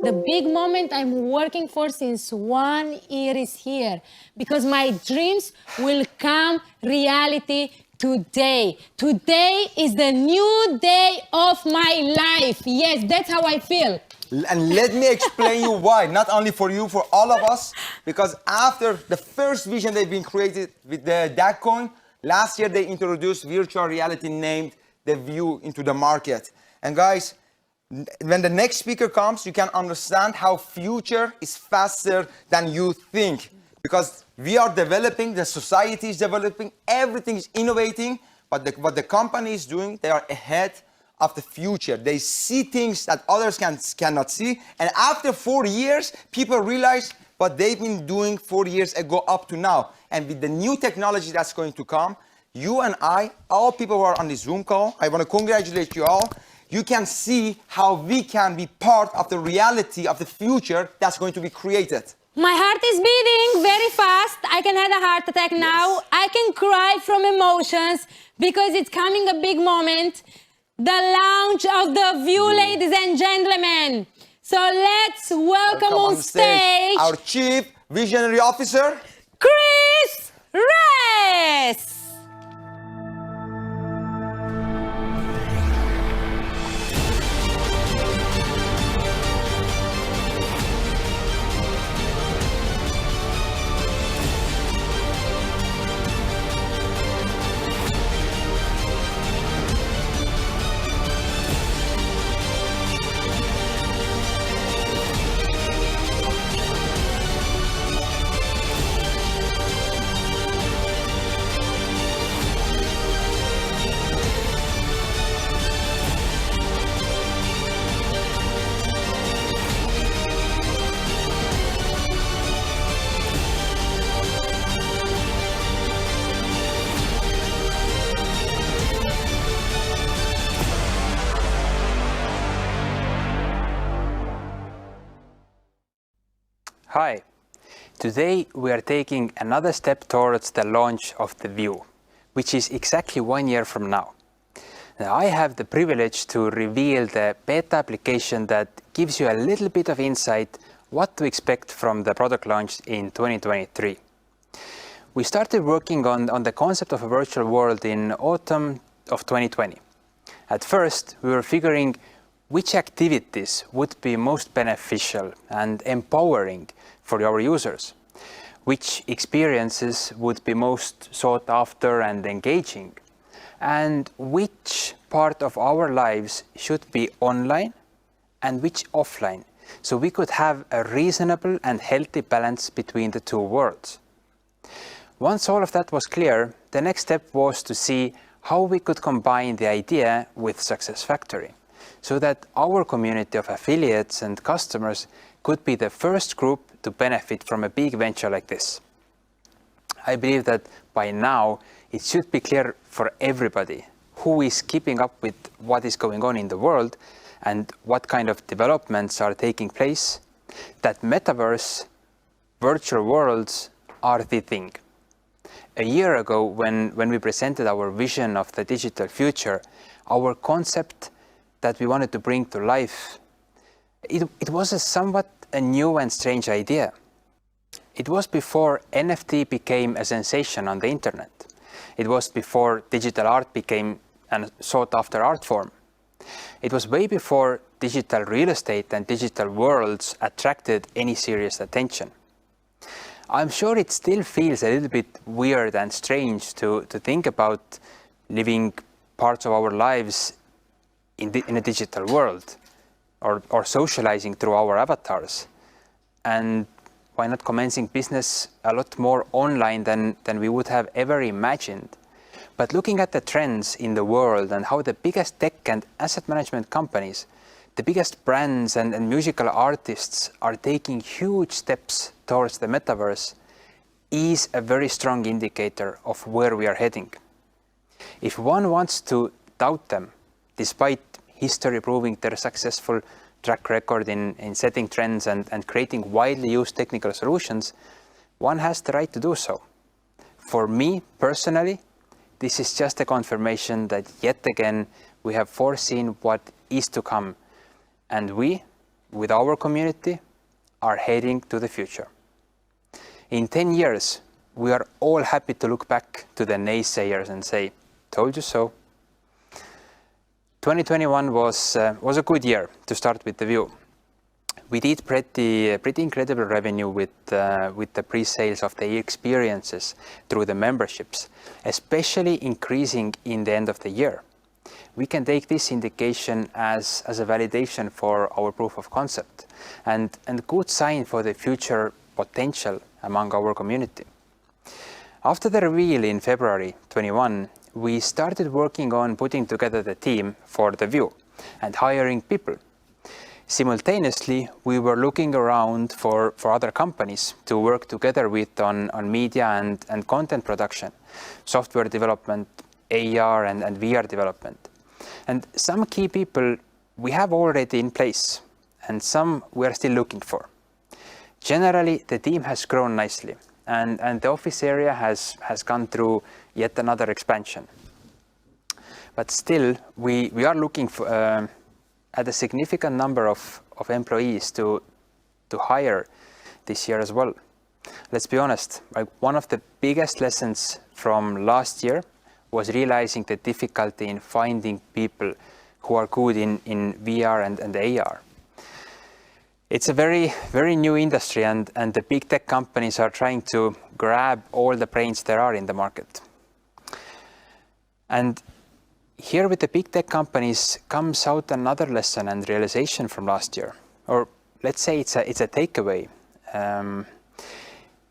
The big moment I'm working for since 1 year is here because my dreams will come reality today. Today is the new day of my life. Yes, that's how I feel. And let me explain you why, not only for you, for all of us, because after the first vision they've been created with the DAG coin, last year they introduced virtual reality named the View into the market. And guys, when the next speaker comes, you can understand how future is faster than you think. Because we are developing, the society is developing, everything is innovating, but what the company is doing, they are ahead of the future. They see things that others cannot see. And after 4 years, people realize what they've been doing 4 years ago up to now. And with the new technology that's going to come, you and I, all people who are on this Zoom call, I want to congratulate you all. You can see how we can be part of the reality of the future that's going to be created. My heart is beating very fast. I can have a heart attack now. Yes. I can cry from emotions because it's coming a big moment. The launch of the View, ladies and gentlemen. So let's welcome on stage our Chief Visionary Officer, Kris. Hi, today we are taking another step towards the launch of the View, which is exactly 1 year from now. Now, I have the privilege to reveal the beta application that gives you a little bit of insight what to expect from the product launch in 2023. We started working on the concept of a virtual world in autumn of 2020. At first, we were figuring which activities would be most beneficial and empowering for our users, which experiences would be most sought after and engaging, and which part of our lives should be online and which offline, so we could have a reasonable and healthy balance between the two worlds. Once all of that was clear, the next step was to see how we could combine the idea with SuccessFactory, so that our community of affiliates and customers could be the first group to benefit from a big venture like this. I believe that by now it should be clear for everybody who is keeping up with what is going on in the world and what kind of developments are taking place, that metaverse, virtual worlds are the thing. A year ago, when we presented our vision of the digital future, our concept that we wanted to bring to life, it was a somewhat a new and strange idea. It was before NFT became a sensation on the internet. It was before digital art became a sought-after art form. It was way before digital real estate and digital worlds attracted any serious attention. I'm sure it still feels a little bit weird and strange to think about living parts of our lives in a digital world or socializing through our avatars. And why not commencing business a lot more online than we would have ever imagined. But looking at the trends in the world and how the biggest tech and asset management companies, the biggest brands and musical artists are taking huge steps towards the metaverse is a very strong indicator of where we are heading. If one wants to doubt them, despite history proving their successful track record in setting trends and creating widely used technical solutions, one has the right to do so. For me personally, this is just a confirmation that yet again we have foreseen what is to come, and we with our community are heading to the future. In 10 years, we are all happy to look back to the naysayers and say, told you so. 2021 was a good year to start with the View. We did pretty incredible revenue with the pre-sales of the experiences through the memberships, especially increasing in the end of the year. We can take this indication as a validation for our proof of concept and good sign for the future potential among our community. After the reveal in February 21, we started working on putting together the team for the View and hiring people. Simultaneously, we were looking around for other companies to work together with on media and content production, software development, AR and VR development. And some key people we have already in place and some we are still looking for. Generally, the team has grown nicely and the office area has gone through yet another expansion. But still, we are looking for, at a significant number of employees to hire this year as well. Let's be honest, like one of the biggest lessons from last year was realizing the difficulty in finding people who are good in VR and AR. It's a very new industry and the big tech companies are trying to grab all the brains there are in the market. And here with the big tech companies comes out another lesson and realization from last year. Or let's say it's a takeaway.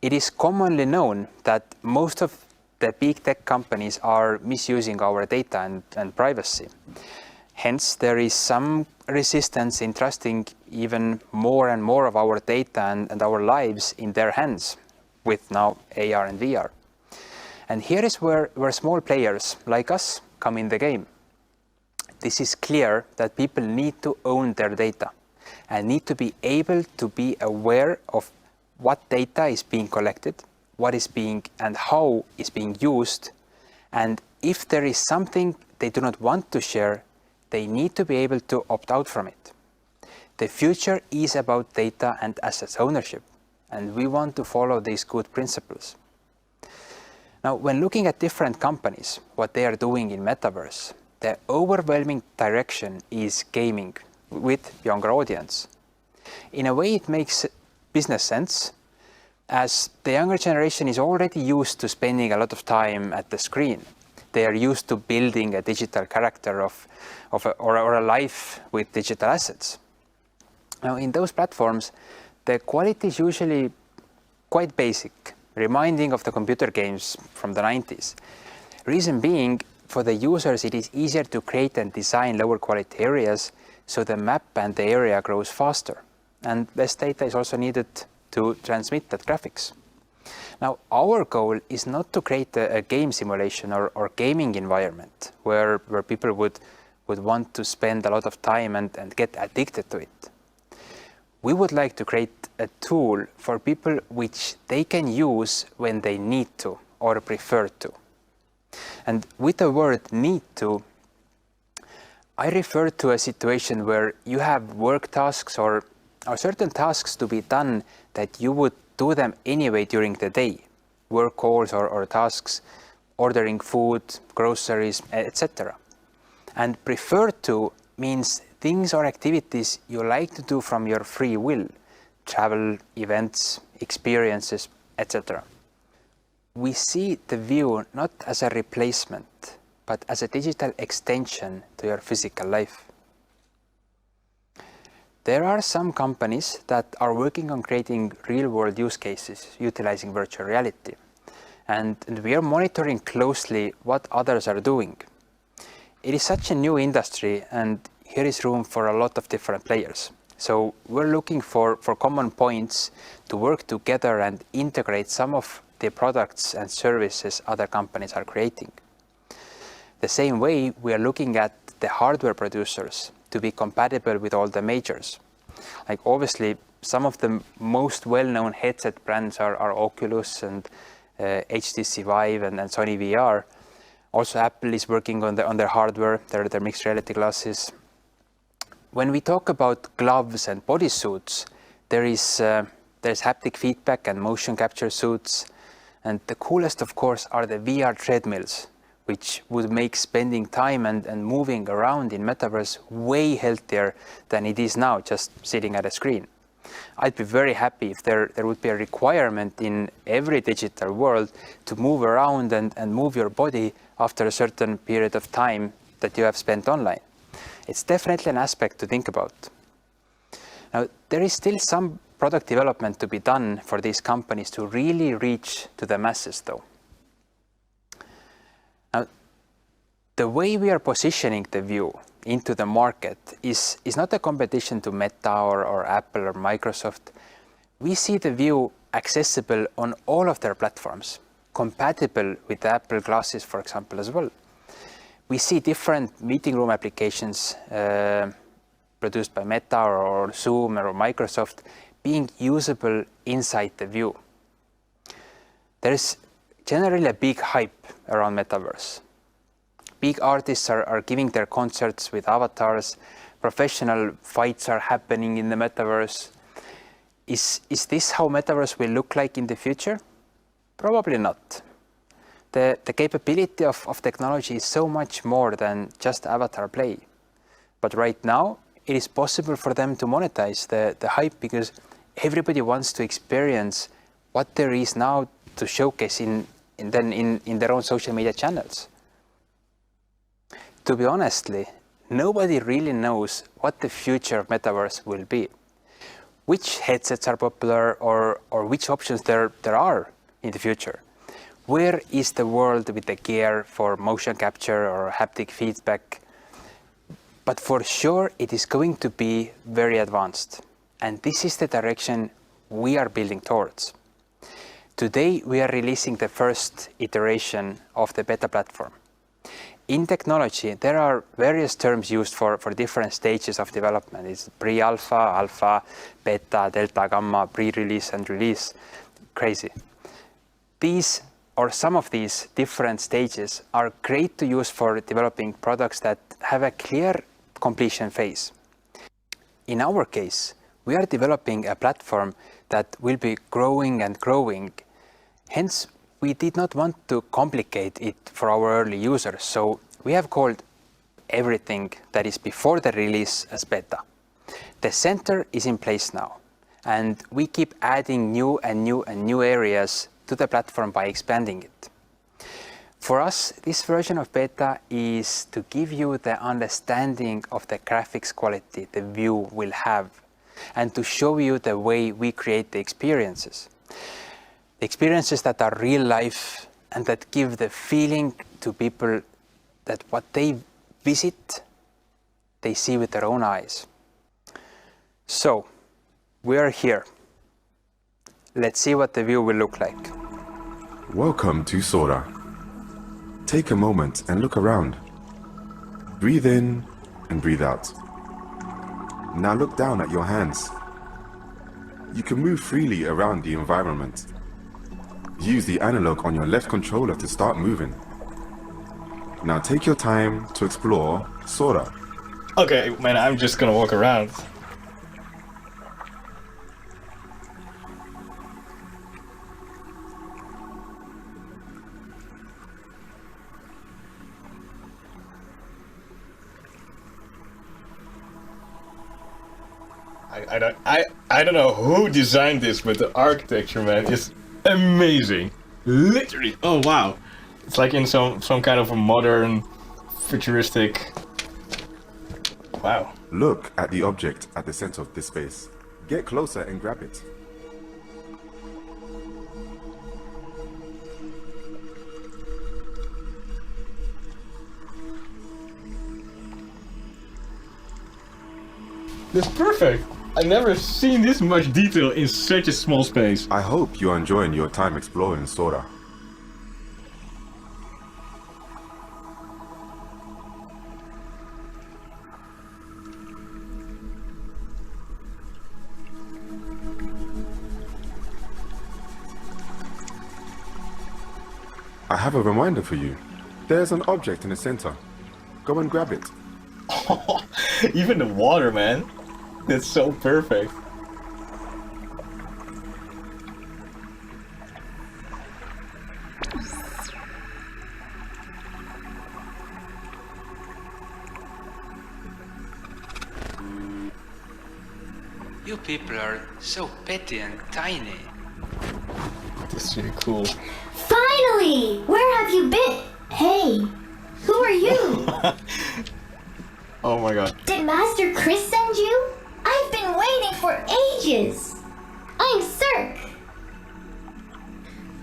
It is commonly known that most of the big tech companies are misusing our data and privacy. Hence, there is some resistance in trusting even more and more of our data and our lives in their hands with now AR and VR. And here is where small players like us come in the game. This is clear that people need to own their data and need to be able to be aware of what data is being collected, what is being and how is being used, and if there is something they do not want to share, they need to be able to opt out from it. The future is about data and assets ownership, and we want to follow these good principles. Now, when looking at different companies, what they are doing in metaverse, the overwhelming direction is gaming with younger audience. In a way, it makes business sense, as the younger generation is already used to spending a lot of time at the screen. They are used to building a digital character or a life with digital assets. Now, in those platforms, the quality is usually quite basic, reminding of the computer games from the 90s. Reason being, for the users, it is easier to create and design lower quality areas, so the map and the area grows faster. And less data is also needed to transmit that graphics. Now, our goal is not to create a game simulation or gaming environment where people would want to spend a lot of time and get addicted to it. We would like to create a tool for people which they can use when they need to or prefer to. And with the word need to, I refer to a situation where you have work tasks or certain tasks to be done that you would do them anyway during the day, work calls or tasks, ordering food, groceries, etc. And prefer to means things or activities you like to do from your free will, travel, events, experiences, etc. We see the View not as a replacement, but as a digital extension to your physical life. There are some companies that are working on creating real-world use cases utilizing virtual reality, and we are monitoring closely what others are doing. It is such a new industry, and here is room for a lot of different players. So we're looking for common points to work together and integrate some of the products and services other companies are creating. The same way, we are looking at the hardware producers to be compatible with all the majors. Like obviously, some of the most well-known headset brands are Oculus and HTC Vive and Sony VR. Also, Apple is working on their hardware, their mixed reality glasses. when we talk about gloves and bodysuits, there's haptic feedback and motion capture suits. And the coolest, of course, are the VR treadmills, which would make spending time and moving around in metaverse way healthier than it is now, just sitting at a screen. I'd be very happy if there would be a requirement in every digital world to move around and move your body after a certain period of time that you have spent online. It's definitely an aspect to think about. Now, there is still some product development to be done for these companies to really reach to the masses, though. Now, the way we are positioning the View into the market is not a competition to Meta or Apple or Microsoft. We see the View accessible on all of their platforms, compatible with the Apple glasses, for example, as well. We see different meeting room applications produced by Meta or Zoom or Microsoft being usable inside the View. There is generally a big hype around metaverse. Big artists are giving their concerts with avatars. Professional fights are happening in the metaverse. Is this how metaverse will look like in the future? Probably not. The capability of technology is so much more than just avatar play. But right now, it is possible for them to monetize the hype because everybody wants to experience what there is now to showcase in their own social media channels. To be honestly, nobody really knows what the future of metaverse will be. Which headsets are popular or which options there are in the future. Where is the world with the gear for motion capture or haptic feedback? But for sure, it is going to be very advanced. And this is the direction we are building towards. Today, we are releasing the first iteration of the beta platform. In technology, there are various terms used for different stages of development. It's pre-alpha, alpha, beta, delta, gamma, pre-release and release. Crazy. These or some of these different stages are great to use for developing products that have a clear completion phase. In our case, we are developing a platform that will be growing and growing. Hence, we did not want to complicate it for our early users, so we have called everything that is before the release as beta. The center is in place now, and we keep adding new and new areas to the platform by expanding it. For us, this version of beta is to give you the understanding of the graphics quality the View will have, and to show you the way we create the experiences. The experiences that are real life and that give the feeling to people that what they visit, they see with their own eyes. So, we are here. Let's see what the View will look like. Welcome to Sora. Take a moment and look around. Breathe in and breathe out. Now look down at your hands. You can move freely around the environment. Use the analog on your left controller to start moving. Now take your time to explore Sora. Okay, man, I'm just gonna walk around. I don't know who designed this, but the architecture, man, is amazing. Literally, oh wow. It's like in some kind of a modern, futuristic... Wow. Look at the object at the center of this space. Get closer and grab it. That's perfect. I've never seen this much detail in such a small space. I hope you're enjoying your time exploring Sora. I have a reminder for you. There's an object in the center. Go and grab it. Even the water, man. That's so perfect. You people are so petty and tiny. This is really cool. Finally! Where have you been? Hey, who are you? Oh my god. Did Master Kris send you? I've been waiting for ages. I'm Cirque.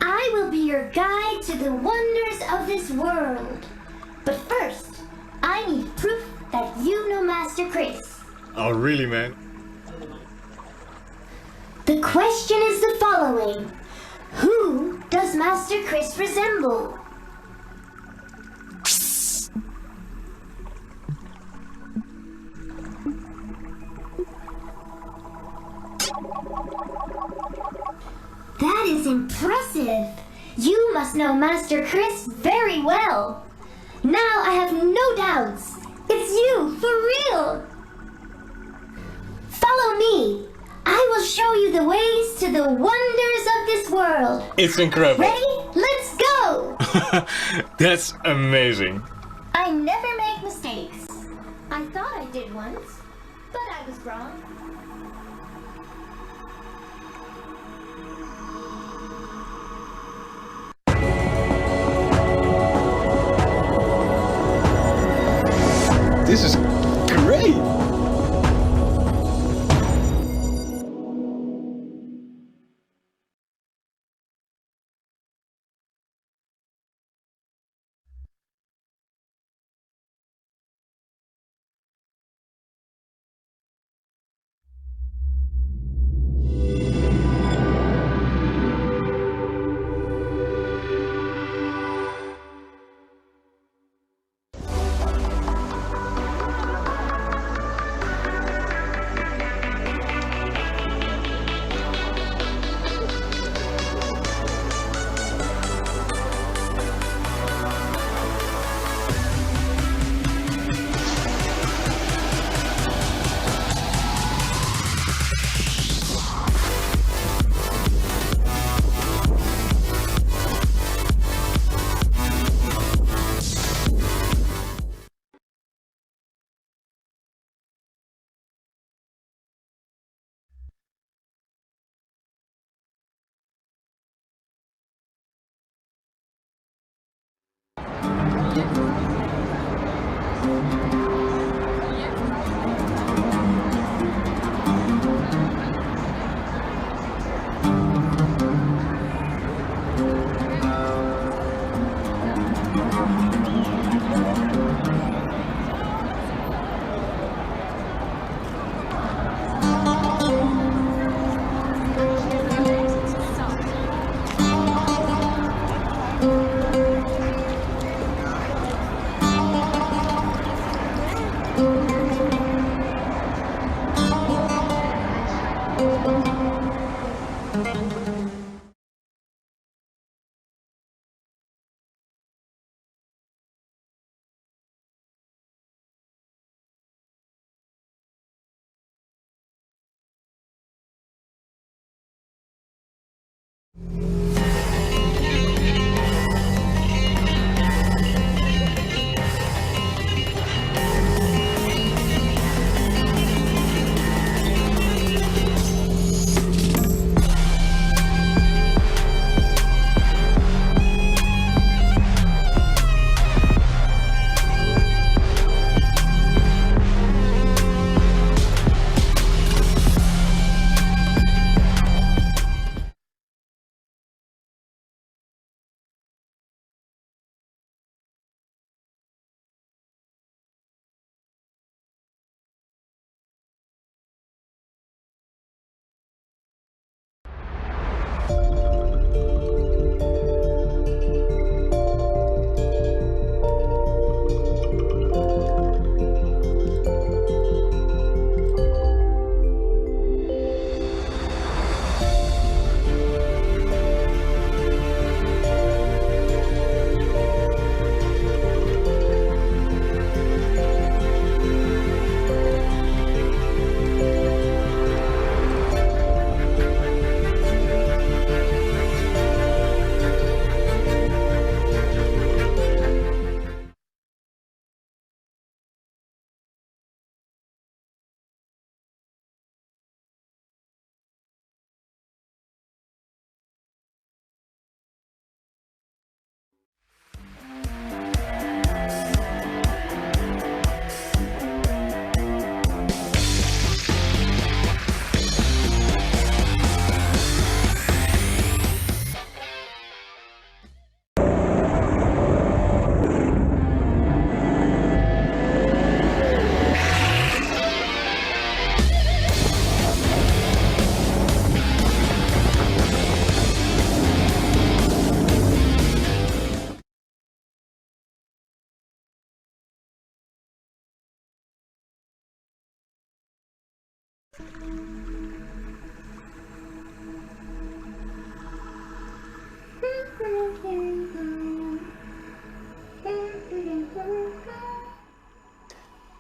I will be your guide to the wonders of this world. But first, I need proof that you know Master Kris. Oh, really, man? The question is the following. Who does Master Kris resemble? That is impressive. You must know Master Kris very well. Now I have no doubts. It's you, for real. Follow me. I will show you the ways to the wonders of this world. It's incredible. Ready? Let's go! That's amazing. I never make mistakes. I thought I did once, but I was wrong. This is great.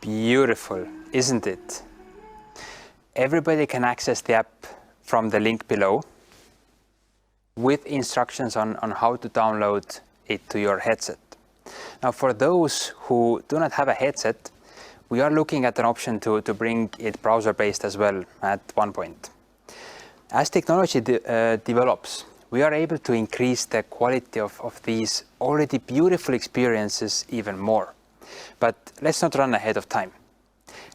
beautiful, isn't it? Everybody can access the app from the link below with instructions on how to download it to your headset. Now, for those who do not have a headset, we are looking at an option to bring it browser-based as well at one point. As technology develops, we are able to increase the quality of these already beautiful experiences even more. But let's not run ahead of time.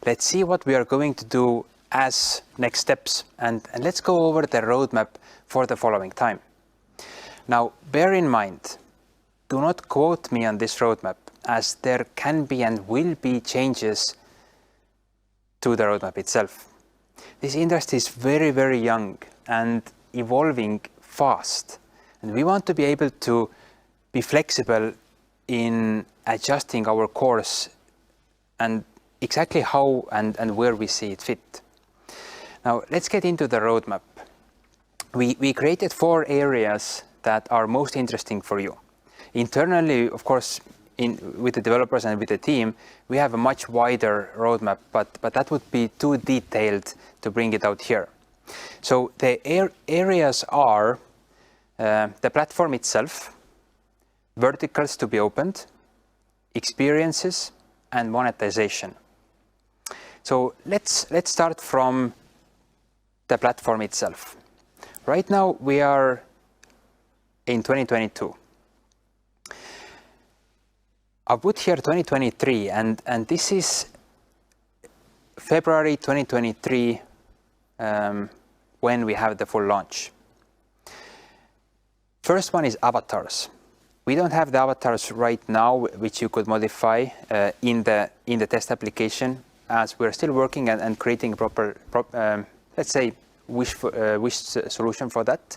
Let's see what we are going to do as next steps, and let's go over the roadmap for the following time. Now, bear in mind, do not quote me on this roadmap, as there can be and will be changes to the roadmap itself. This industry is very, very young and evolving fast, and we want to be able to be flexible in adjusting our course and exactly how and where we see it fit. Now, let's get into the roadmap. We created 4 areas that are most interesting for you. Internally, of course, with the developers and with the team, we have a much wider roadmap, but that would be too detailed to bring it out here. So the areas are the platform itself, verticals to be opened, experiences, and monetization. So let's start from the platform itself. Right now we are in 2022. I put here 2023, and this is February 2023 when we have the full launch. First one is avatars. We don't have the avatars right now, which you could modify in the test application, as we're still working and creating proper let's say wish solution for that.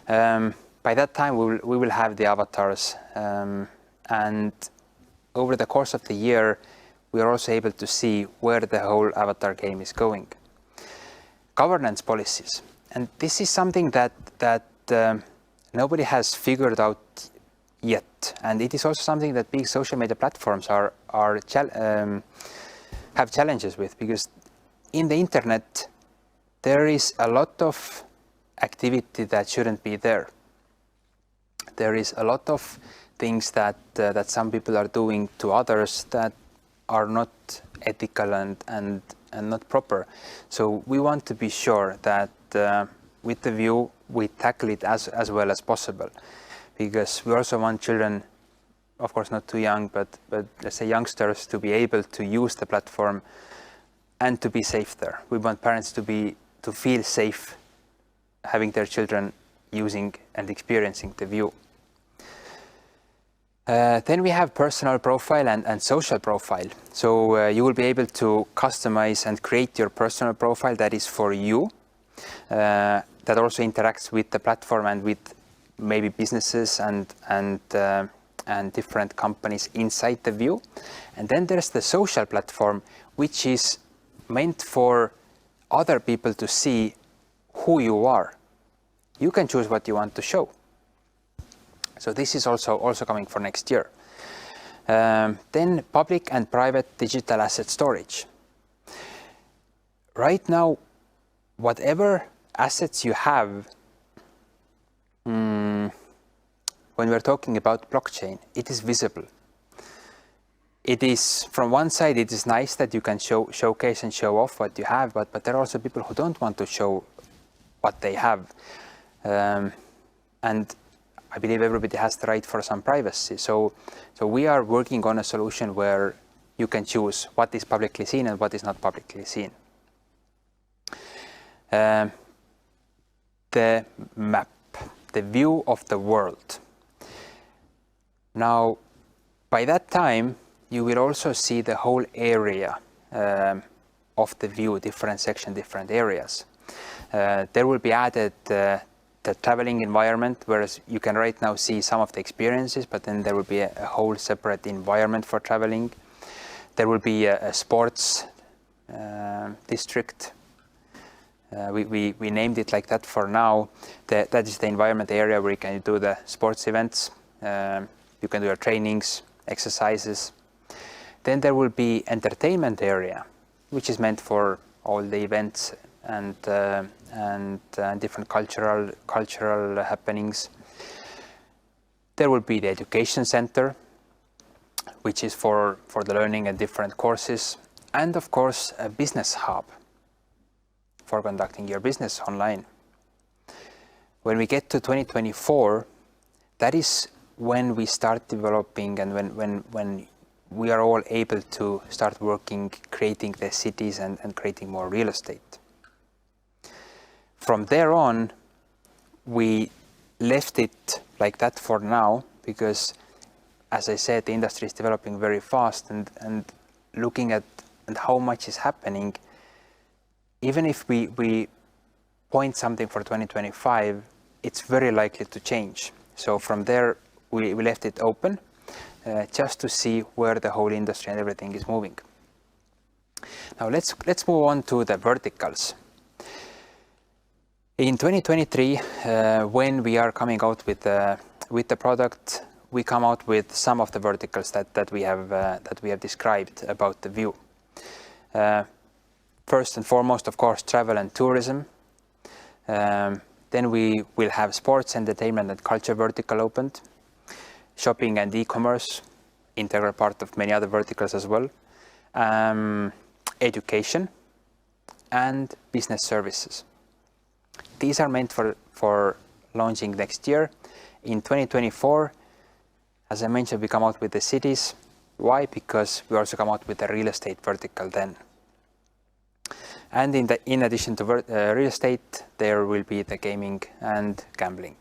By that time we will have the avatars, and over the course of the year we are also able to see where the whole avatar game is going. Governance policies, and this is something that nobody has figured out yet, and it is also something that big social media platforms have challenges with, because in the internet there is a lot of activity that shouldn't be there. There is a lot of things that some people are doing to others that are not ethical and not proper. So we want to be sure that with the View we tackle it as well as possible, because we also want children, of course not too young, but let's say youngsters, to be able to use the platform and to be safe there. We want parents to feel safe having their children using and experiencing the View. Then we have personal profile and social profile. So you will be able to customize and create your personal profile that is for you, that also interacts with the platform and with maybe businesses and different companies inside the View. And then there's the social platform, which is meant for other people to see who you are. You can choose what you want to show. So this is also coming for next year. Then public and private digital asset storage. Right now, whatever assets you have, when we're talking about blockchain, it is visible. It is, from one side, it is nice that you can showcase and show off what you have, but there are also people who don't want to show what they have. And I believe everybody has the right for some privacy. So we are working on a solution where you can choose what is publicly seen and what is not publicly seen. The map, the view of the world. Now, by that time, you will also see the whole area of the view, different sections, different areas. There will be added the traveling environment, whereas you can right now see some of the experiences, but then there will be a whole separate environment for traveling. There will be a sports district. We named it like that for now. That is the environment area where you can do the sports events. You can do your trainings, exercises. Then there will be entertainment area, which is meant for all the events and different cultural happenings. There will be the education center, which is for the learning and different courses, and of course a business hub for conducting your business online. When we get to 2024, that is when we start developing and when we are all able to start working, creating the cities and creating more real estate. From there on, we left it like that for now because, as I said, the industry is developing very fast and looking at how much is happening, even if we point something for 2025, it's very likely to change. So from there, we left it open just to see where the whole industry and everything is moving. Now let's move on to the verticals. In 2023, when we are coming out with the product, we come out with some of the verticals that we have described about the view. First and foremost, of course, travel and tourism. Then we will have sports, entertainment and culture vertical opened. Shopping and e-commerce, integral part of many other verticals as well. Education and business services. These are meant for launching next year. In 2024, as I mentioned, we come out with the cities. Why? Because we also come out with the real estate vertical then. And in addition to real estate, there will be the gaming and gambling.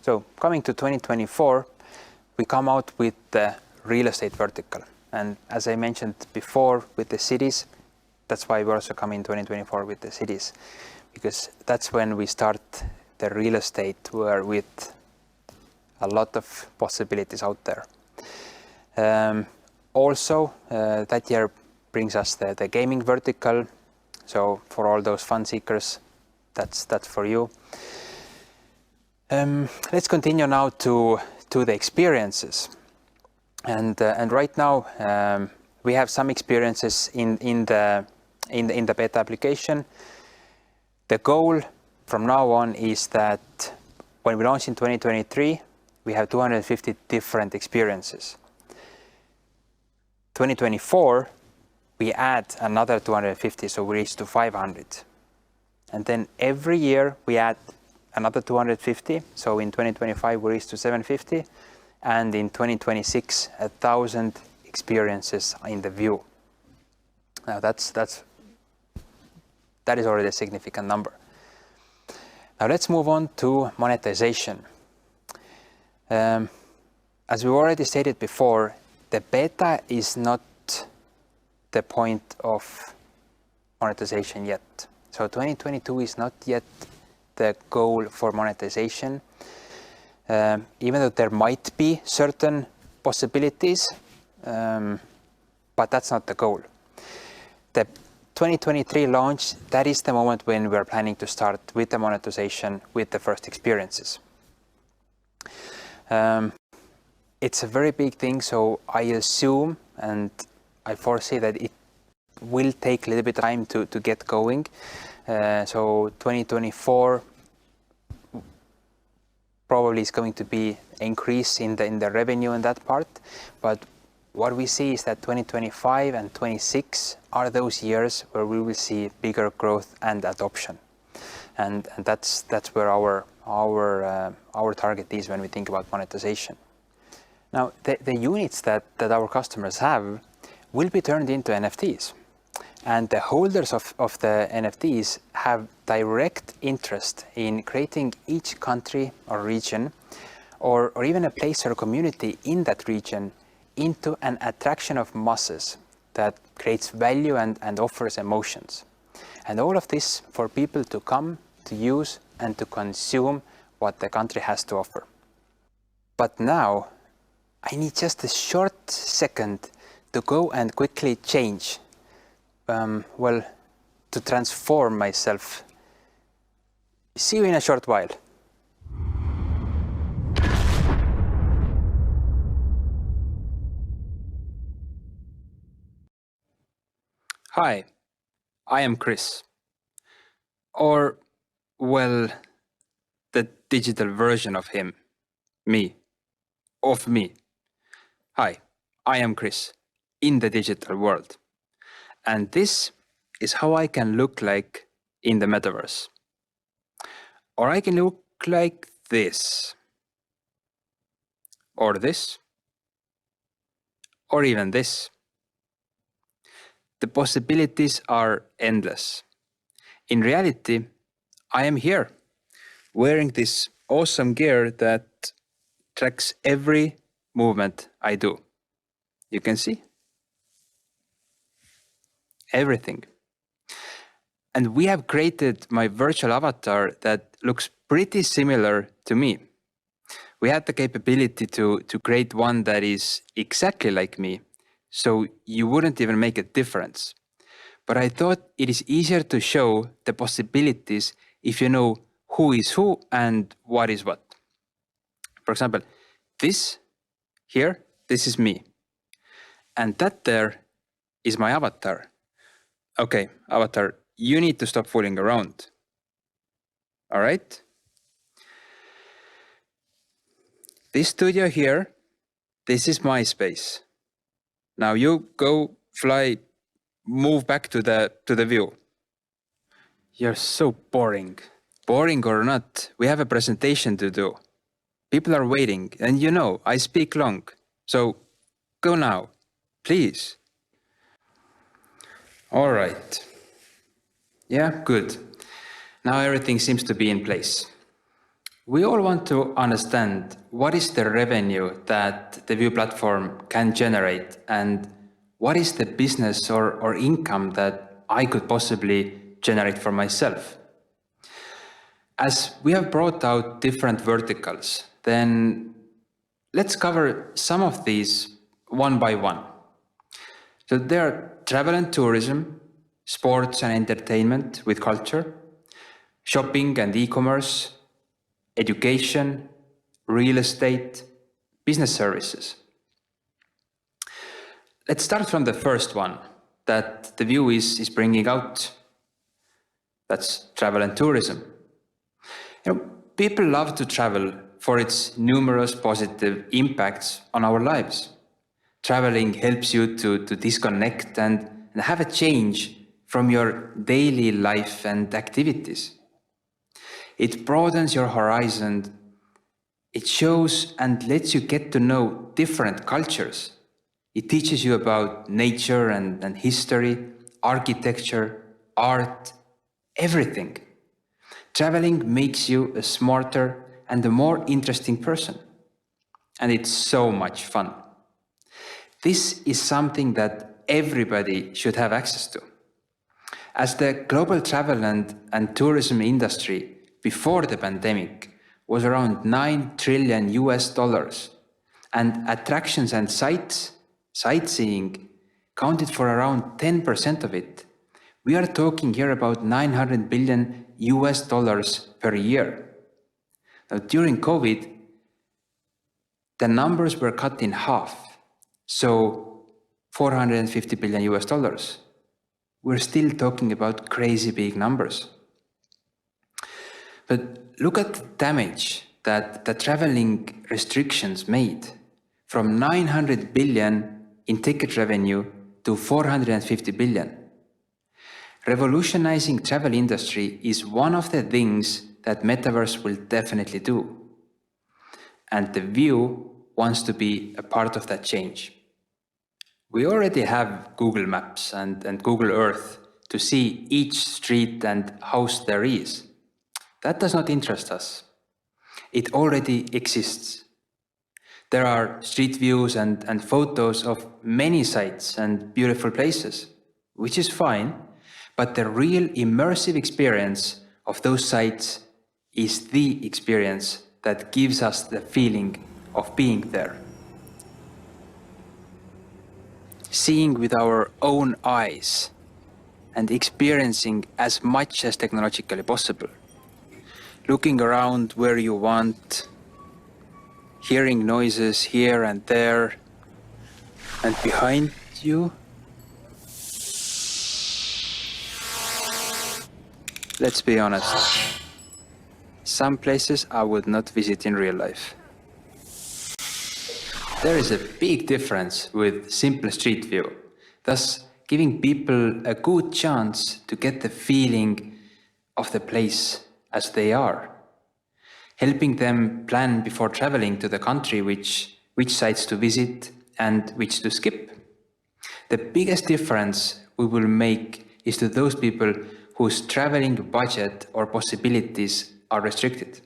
So coming to 2024, we come out with the real estate vertical. And as I mentioned before with the cities, that's why we also come in 2024 with the cities, because that's when we start the real estate with a lot of possibilities out there. Also, that year brings us the gaming vertical. So for all those fun seekers, that's for you. Let's continue now to the experiences. And right now we have some experiences in the beta application. The goal from now on is that when we launch in 2023, we have 250 different experiences. 2024, we add another 250, so we reach to 500. And then every year we add another 250. So in 2025, we reach to 750. And in 2026, 1,000 experiences in the view. Now that is already a significant number. Now let's move on to monetization. As we already stated before, the beta is not the point of monetization yet. So 2022 is not yet the goal for monetization. Even though there might be certain possibilities, but that's not the goal. The 2023 launch, that is the moment when we're planning to start with the monetization with the first experiences. It's a very big thing, so I assume and I foresee that it will take a little bit of time to get going. So 2024 probably is going to be increase in the revenue in that part, but what we see is that 2025 and 26 are those years where we will see bigger growth and adoption, and that's where our target is when we think about monetization. Now the units that our customers have will be turned into NFTs, and the holders of the NFTs have direct interest in creating each country or region or even a place or community in that region into an attraction of masses that creates value and offers emotions. And all of this for people to come, to use and to consume what the country has to offer. But now I need just a short second to go and quickly change, to transform myself. See you in a short while. Hi, I am Kris. Or, well, the digital version of him. Me. Of me. Hi, I am Kris, in the digital world. And this is how I can look like in the metaverse. Or I can look like this. Or this. Or even this. The possibilities are endless. In reality, I am here, wearing this awesome gear that tracks every movement I do. You can see everything. And we have created my virtual avatar that looks pretty similar to me. We had the capability to create one that is exactly like me, so you wouldn't even make a difference. But I thought it is easier to show the possibilities if you know who is who and what is what. For example, this here, this is me. And that there is my avatar. Okay, avatar, you need to stop fooling around. All right? This studio here, this is my space. Now you go fly, move back to the view. You're so boring. Boring or not, we have a presentation to do. People are waiting, and you know, I speak long. So go now, please. All right. Yeah, good. Now everything seems to be in place. We all want to understand what is the revenue that the View platform can generate and what is the business or income that I could possibly generate for myself. As we have brought out different verticals, then let's cover some of these one by one. So there are travel and tourism, sports and entertainment with culture, shopping and e-commerce, education, real estate, business services. Let's start from the first one that the View is bringing out. That's travel and tourism. You know, people love to travel for its numerous positive impacts on our lives. Traveling helps you to disconnect and have a change from your daily life and activities. It broadens your horizon. It shows and lets you get to know different cultures. It teaches you about nature and history, architecture, art, everything. Traveling makes you a smarter and a more interesting person. And it's so much fun. This is something that everybody should have access to. As the global travel and tourism industry before the pandemic was around $9 trillion and attractions and sightseeing counted for around 10% of it. We are talking here about $900 billion per year. Now, during COVID, the numbers were cut in half, so $450 billion. We're still talking about crazy big numbers. But look at the damage that the traveling restrictions made, from 900 billion in ticket revenue to 450 billion. Revolutionizing travel industry is one of the things that Metaverse will definitely do. And the View wants to be a part of that change. We already have Google Maps and Google Earth to see each street and house there is. That does not interest us. It already exists. There are street views and photos of many sites and beautiful places, which is fine, but the real immersive experience of those sites is the experience that gives us the feeling of being there. Seeing with our own eyes and experiencing as much as technologically possible. Looking around where you want, hearing noises here and there, and behind you, let's be honest. Some places I would not visit in real life. There is a big difference with simple street view, thus giving people a good chance to get the feeling of the place as they are, helping them plan before traveling to the country which sites to visit and which to skip. The biggest difference we will make is to those people whose traveling budget or possibilities are restricted.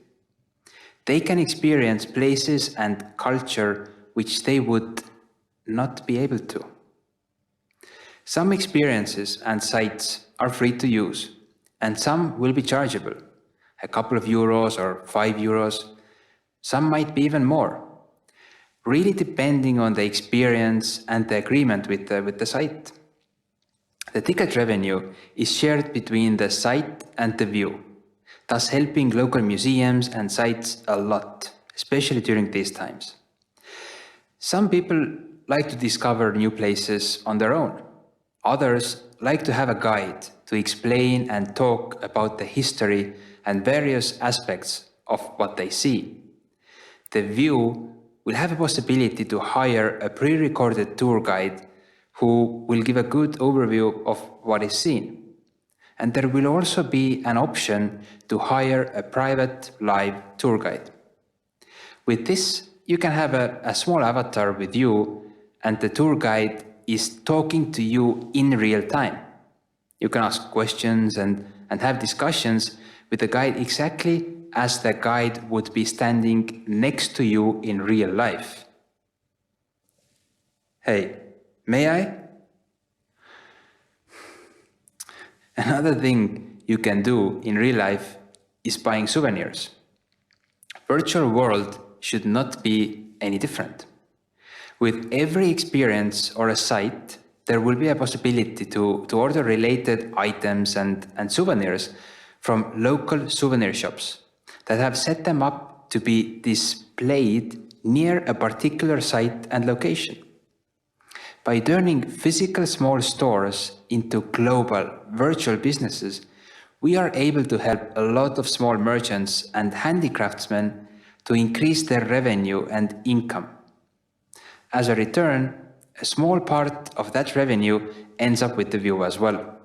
They can experience places and culture which they would not be able to. Some experiences and sites are free to use, and some will be chargeable, a couple of euros or €5. Some might be even more, really depending on the experience and the agreement with the site. The ticket revenue is shared between the site and the view, thus helping local museums and sites a lot, especially during these times. Some people like to discover new places on their own. Others like to have a guide to explain and talk about the history and various aspects of what they see. The view will have a possibility to hire a pre-recorded tour guide who will give a good overview of what is seen. And there will also be an option to hire a private live tour guide. With this, you can have a small avatar with you, and the tour guide is talking to you in real time. You can ask questions and have discussions with the guide exactly as the guide would be standing next to you in real life. Hey, may I? Another thing you can do in real life is buying souvenirs. Virtual world should not be any different. With every experience or a site, there will be a possibility to order related items and souvenirs from local souvenir shops that have set them up to be displayed near a particular site and location. By turning physical small stores into global virtual businesses, we are able to help a lot of small merchants and handicraftsmen to increase their revenue and income. As a return, a small part of that revenue ends up with the view as well.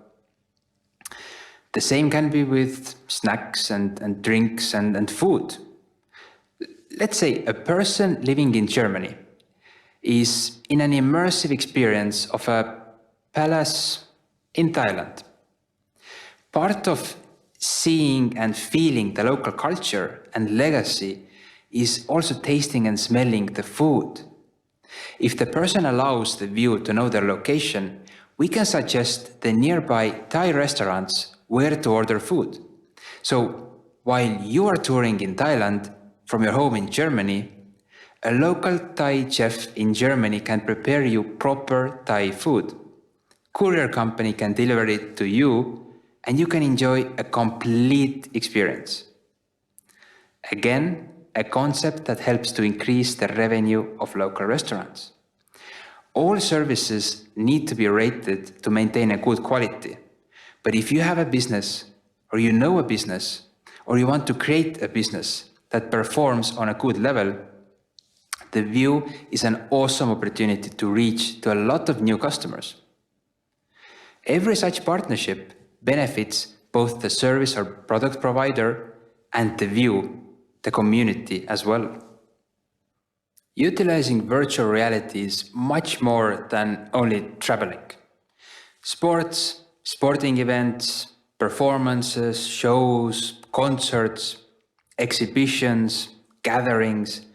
The same can be with snacks and drinks and food. Let's say a person living in Germany is in an immersive experience of a palace in Thailand. Part of seeing and feeling the local culture and legacy is also tasting and smelling the food. If the person allows the view to know their location, we can suggest the nearby Thai restaurants where to order food. So while you are touring in Thailand from your home in Germany, a local Thai chef in Germany can prepare you proper Thai food. Courier company can deliver it to you, and you can enjoy a complete experience. Again, a concept that helps to increase the revenue of local restaurants. All services need to be rated to maintain a good quality. But if you have a business, or you know a business, or you want to create a business that performs on a good level, the view is an awesome opportunity to reach to a lot of new customers. Every such partnership benefits both the service or product provider and the view, the community as well. Utilizing virtual reality is much more than only traveling. Sports, sporting events, performances, shows, concerts, exhibitions, gatherings,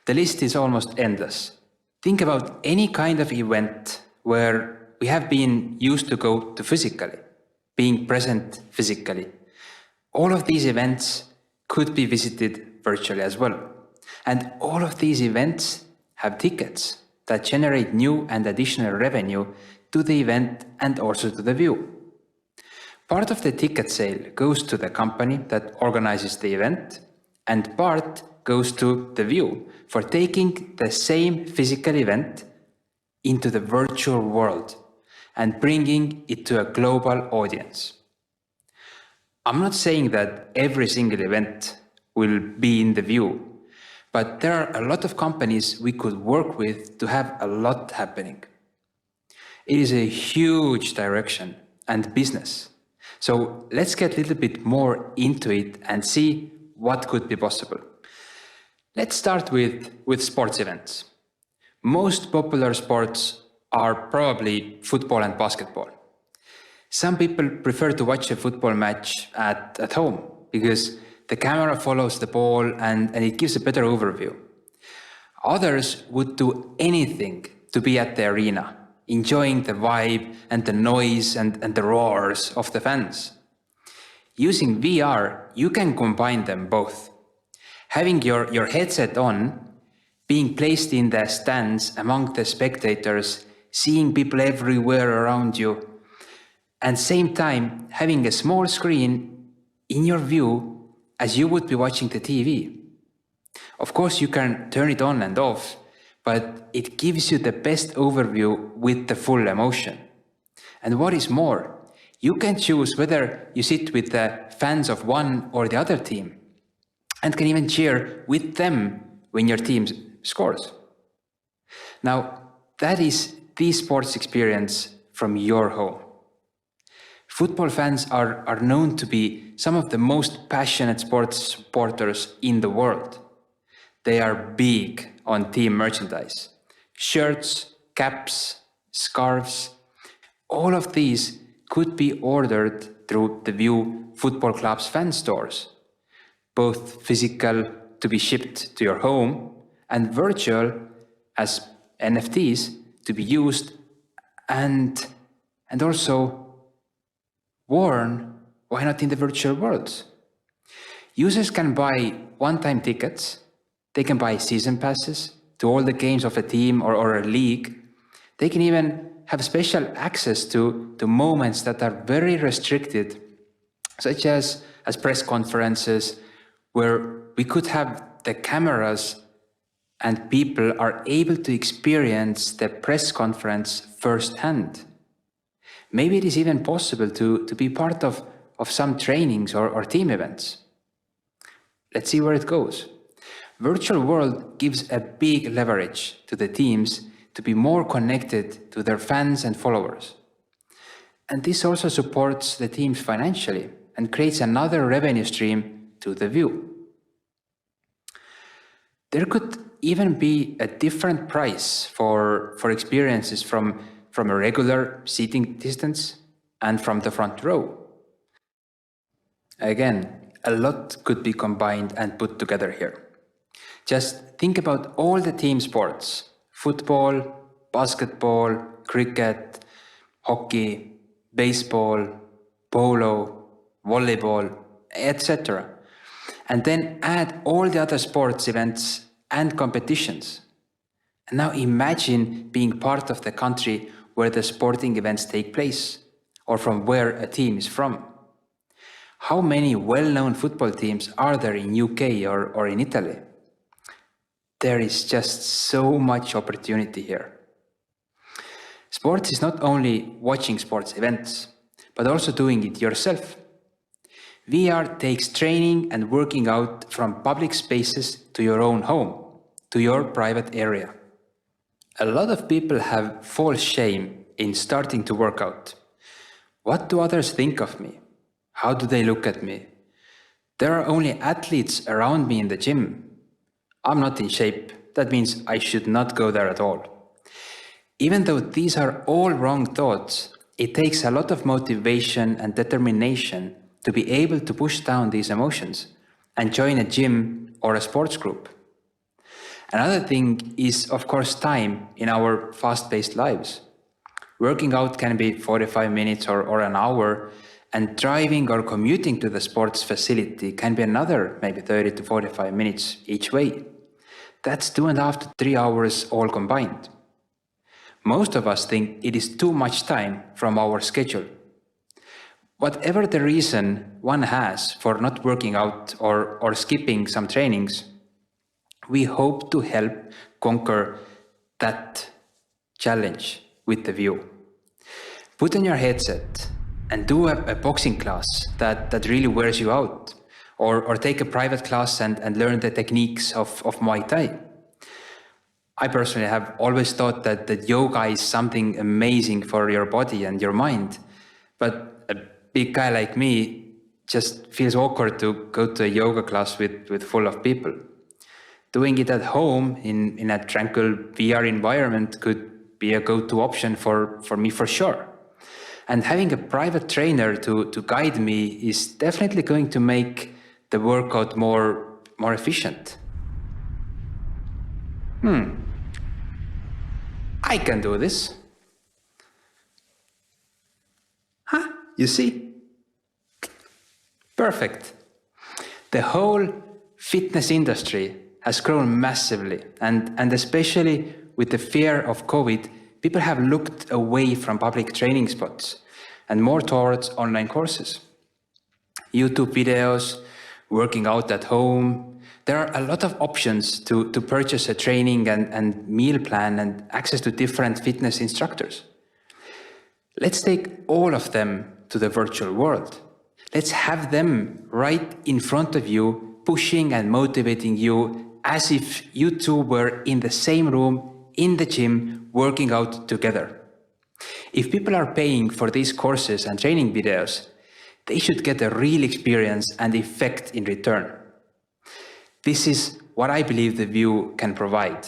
the list is almost endless. Think about any kind of event where we have been used to go to physically, being present physically. All of these events could be visited virtually as well. And all of these events have tickets that generate new and additional revenue to the event and also to the view. Part of the ticket sale goes to the company that organizes the event, and part goes to the view for taking the same physical event into the virtual world and bringing it to a global audience. I'm not saying that every single event will be in the view, but there are a lot of companies we could work with to have a lot happening. It is a huge direction and business. So let's get a little bit more into it and see what could be possible. Let's start with sports events. Most popular sports are probably football and basketball. Some people prefer to watch a football match at home because the camera follows the ball and it gives a better overview. Others would do anything to be at the arena, enjoying the vibe and the noise and the roars of the fans. Using VR, you can combine them both. Having your headset on, being placed in the stands among the spectators, seeing people everywhere around you, and same time having a small screen in your view as you would be watching the TV. Of course, you can turn it on and off, but it gives you the best overview with the full emotion. And what is more, you can choose whether you sit with the fans of one or the other team, and can even cheer with them when your team scores. Now, that is the sports experience from your home. Football fans are known to be some of the most passionate sports supporters in the world. They are big on team merchandise. Shirts, caps, scarves, all of these could be ordered through the View Football Club's fan stores, both physical to be shipped to your home and virtual as NFTs to be used and also worn, why not in the virtual world? Users can buy one-time tickets, they can buy season passes to all the games of a team or a league. They can even have special access to moments that are very restricted, such as press conferences, where we could have the cameras and people are able to experience the press conference firsthand. Maybe it is even possible to be part of some trainings or team events. Let's see where it goes. Virtual world gives a big leverage to the teams to be more connected to their fans and followers. And this also supports the teams financially and creates another revenue stream to the View. There could even be a different price for experiences from a regular seating distance and from the front row. Again, a lot could be combined and put together here. Just think about all the team sports: football, basketball, cricket, hockey, baseball, polo, volleyball, etc. And then add all the other sports events and competitions. And now imagine being part of the country where the sporting events take place, or from where a team is from. How many well-known football teams are there in UK or in Italy? There is just so much opportunity here. Sports is not only watching sports events, but also doing it yourself. VR takes training and working out from public spaces to your own home, to your private area. A lot of people have false shame in starting to work out. What do others think of me? How do they look at me? There are only athletes around me in the gym. I'm not in shape. That means I should not go there at all. Even though these are all wrong thoughts, it takes a lot of motivation and determination to be able to push down these emotions and join a gym or a sports group. Another thing is, of course, time in our fast-paced lives. Working out can be 45 minutes or an hour, and driving or commuting to the sports facility can be another maybe 30 to 45 minutes each way. That's 2.5 to 3 hours all combined. Most of us think it is too much time from our schedule. Whatever the reason one has for not working out or skipping some trainings, we hope to help conquer that challenge with the View. Put on your headset, and do a boxing class that really wears you out, or take a private class and learn the techniques of Muay Thai. I personally have always thought that yoga is something amazing for your body and your mind, but a big guy like me just feels awkward to go to a yoga class with full of people. Doing it at home in a tranquil VR environment could be a go-to option for me for sure. And having a private trainer to guide me is definitely going to make the workout more efficient. I can do this. Huh? You see? Perfect. The whole fitness industry has grown massively, and especially with the fear of COVID, people have looked away from public training spots and more towards online courses. YouTube videos, working out at home. There are a lot of options to purchase a training and meal plan and access to different fitness instructors. Let's take all of them to the virtual world. Let's have them right in front of you, pushing and motivating you as if you two were in the same room, in the gym, working out together. If people are paying for these courses and training videos, they should get a real experience and effect in return. This is what I believe the View can provide,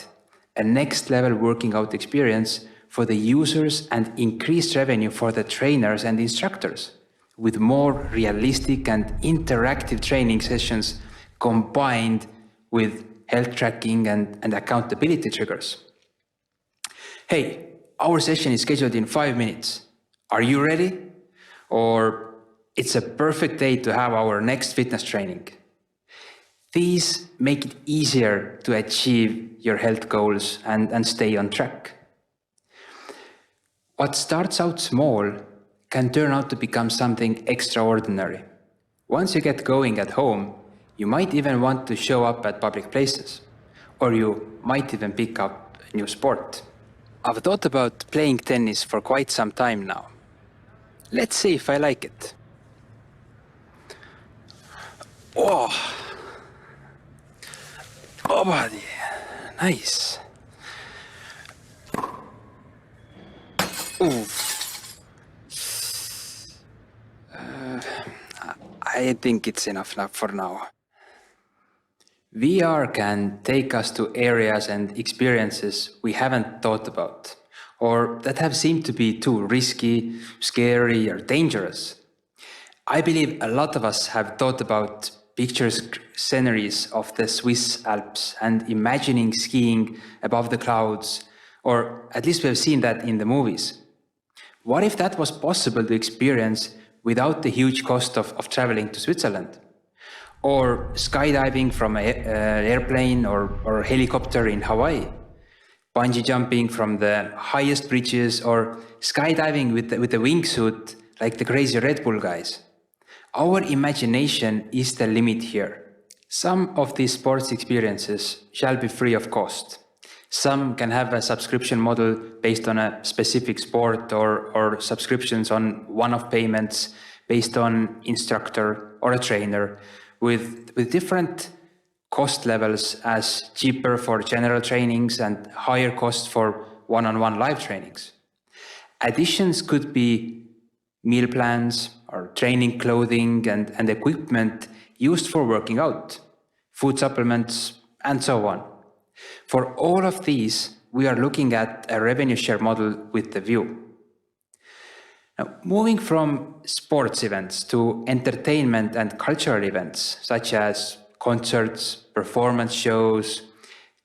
a next level working out experience for the users and increased revenue for the trainers and instructors, with more realistic and interactive training sessions combined with health tracking and accountability triggers. Hey, our session is scheduled in 5 minutes. Are you ready? Or it's a perfect day to have our next fitness training. These make it easier to achieve your health goals and stay on track. What starts out small can turn out to become something extraordinary. Once you get going at home, you might even want to show up at public places, or you might even pick up a new sport. I've thought about playing tennis for quite some time now. Let's see if I like it. Oh, buddy, nice. Ooh. I think it's enough for now. VR can take us to areas and experiences we haven't thought about, or that have seemed to be too risky, scary, or dangerous. I believe a lot of us have thought about picturesque sceneries of the Swiss Alps and imagining skiing above the clouds, or at least we have seen that in the movies. What if that was possible to experience without the huge cost of traveling to Switzerland? Or skydiving from an airplane or helicopter in Hawaii, bungee jumping from the highest bridges, or skydiving with the wingsuit like the crazy Red Bull guys. Our imagination is the limit here. Some of these sports experiences shall be free of cost. Some can have a subscription model based on a specific sport, or subscriptions on one-off payments based on instructor or a trainer, with different cost levels, as cheaper for general trainings and higher cost for one-on-one live trainings. Additions could be meal plans or training clothing and equipment used for working out, food supplements, and so on. For all of these, we are looking at a revenue share model with the View. Now, moving from sports events to entertainment and cultural events, such as concerts, performance shows,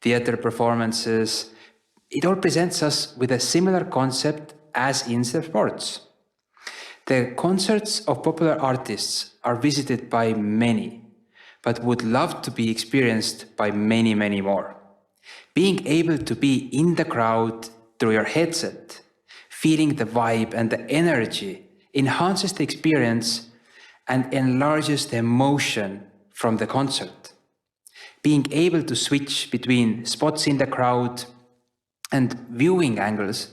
theater performances, it all presents us with a similar concept as in the sports. The concerts of popular artists are visited by many, but would love to be experienced by many, many more. Being able to be in the crowd through your headset, feeling the vibe and the energy, enhances the experience and enlarges the emotion from the concert. Being able to switch between spots in the crowd and viewing angles,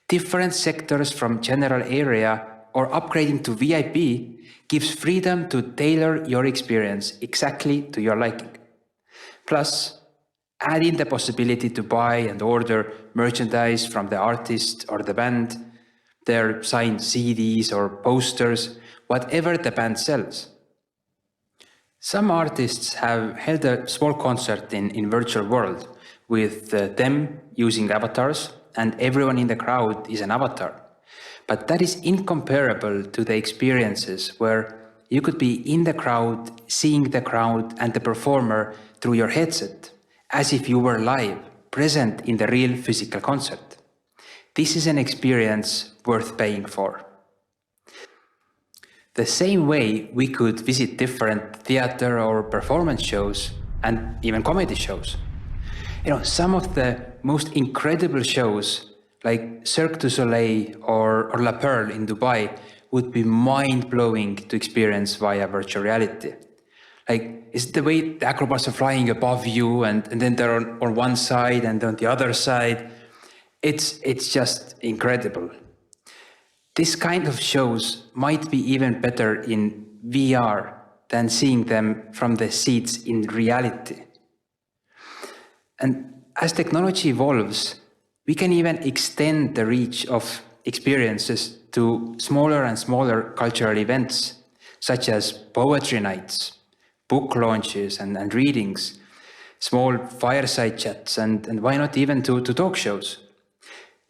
different sectors from general area or upgrading to VIP gives freedom to tailor your experience exactly to your liking. Plus, add in the possibility to buy and order merchandise from the artist or the band, their signed CDs or posters, whatever the band sells. Some artists have held a small concert in virtual world with them using avatars, and everyone in the crowd is an avatar. But that is incomparable to the experiences where you could be in the crowd, seeing the crowd and the performer through your headset, as if you were live, present in the real physical concert. This is an experience worth paying for. The same way we could visit different theater or performance shows and even comedy shows. Some of the most incredible shows like Cirque du Soleil or La Perle in Dubai would be mind-blowing to experience via virtual reality. Like, it's the way the acrobats are flying above you and then they're on one side and on the other side. It's just incredible. This kind of shows might be even better in VR than seeing them from the seats in reality. And as technology evolves, we can even extend the reach of experiences to smaller and smaller cultural events, such as poetry nights, book launches and readings, small fireside chats, and why not even to talk shows.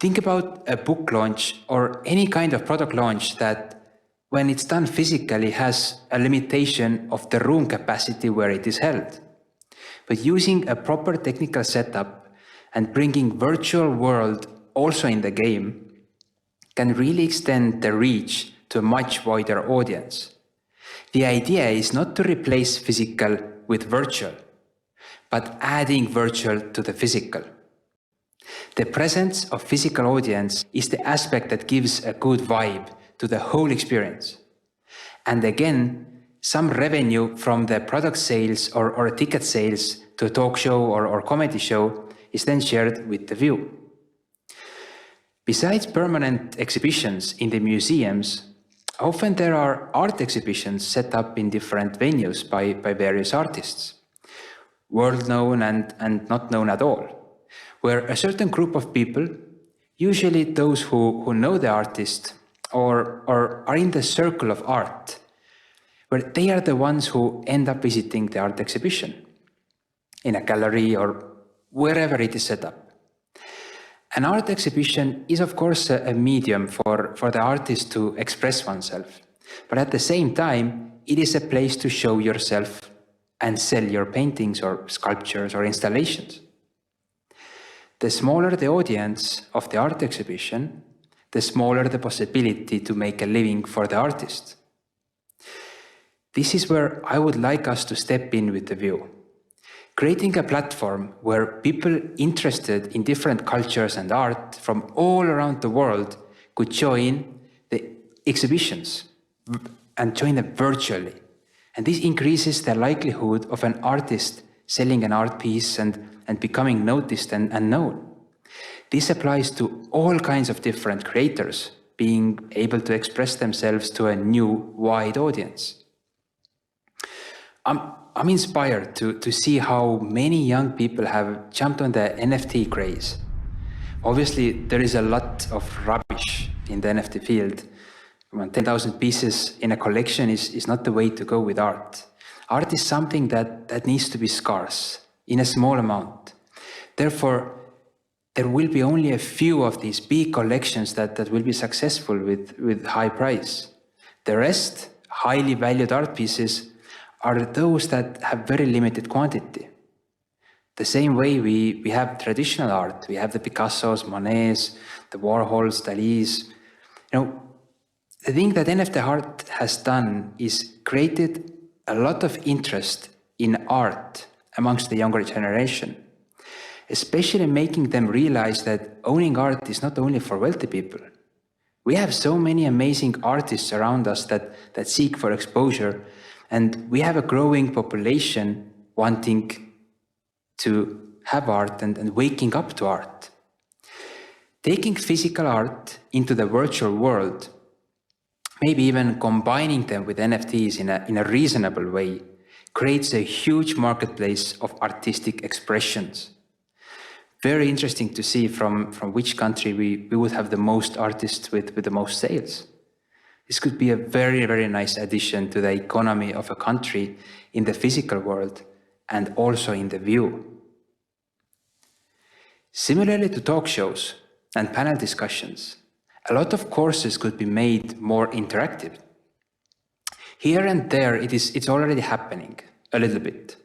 Think about a book launch or any kind of product launch that, when it's done physically, has a limitation of the room capacity where it is held. But using a proper technical setup and bringing virtual world also in the game can really extend the reach to a much wider audience. The idea is not to replace physical with virtual, but adding virtual to the physical. The presence of physical audience is the aspect that gives a good vibe to the whole experience. And again, some revenue from the product sales or ticket sales to a talk show or comedy show is then shared with the view. Besides permanent exhibitions in the museums, often there are art exhibitions set up in different venues by various artists, world known and not known at all, where a certain group of people, usually those who know the artist or are in the circle of art, where they are the ones who end up visiting the art exhibition in a gallery or wherever it is set up. An art exhibition is of course a medium for the artist to express oneself, but at the same time, it is a place to show yourself and sell your paintings or sculptures or installations. The smaller the audience of the art exhibition, the smaller the possibility to make a living for the artist. This is where I would like us to step in with the view, creating a platform where people interested in different cultures and art from all around the world could join the exhibitions and join them virtually. And this increases the likelihood of an artist selling an art piece and becoming noticed and known. This applies to all kinds of different creators being able to express themselves to a new, wide audience. I'm inspired to see how many young people have jumped on the NFT craze. Obviously, there is a lot of rubbish in the NFT field. 10,000 pieces in a collection is not the way to go with art. Art is something that needs to be scarce, in a small amount. Therefore, there will be only a few of these big collections that will be successful with high price. The rest, highly valued art pieces, are those that have very limited quantity. The same way we have traditional art, we have the Picassos, Monets, the Warhols, Dalis. The thing that NFT art has done is created a lot of interest in art amongst the younger generation, especially making them realize that owning art is not only for wealthy people. We have so many amazing artists around us that seek for exposure, and we have a growing population wanting to have art and waking up to art. Taking physical art into the virtual world maybe even combining them with NFTs in a reasonable way, creates a huge marketplace of artistic expressions. Very interesting to see from which country we would have the most artists with the most sales. This could be a very, very nice addition to the economy of a country in the physical world and also in the view. Similarly to talk shows and panel discussions, a lot of courses could be made more interactive. Here and there, it's already happening a little bit.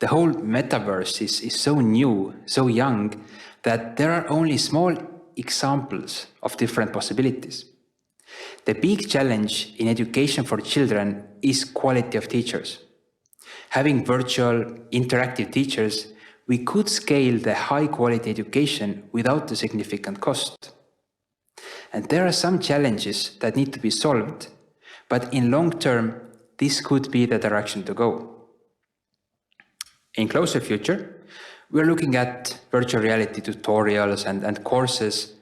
The whole metaverse is so new, so young, that there are only small examples of different possibilities. The big challenge in education for children is quality of teachers. Having virtual, interactive teachers, we could scale the high-quality education without a significant cost. And there are some challenges that need to be solved, but in long term, this could be the direction to go. In closer future, we're looking at virtual reality tutorials and courses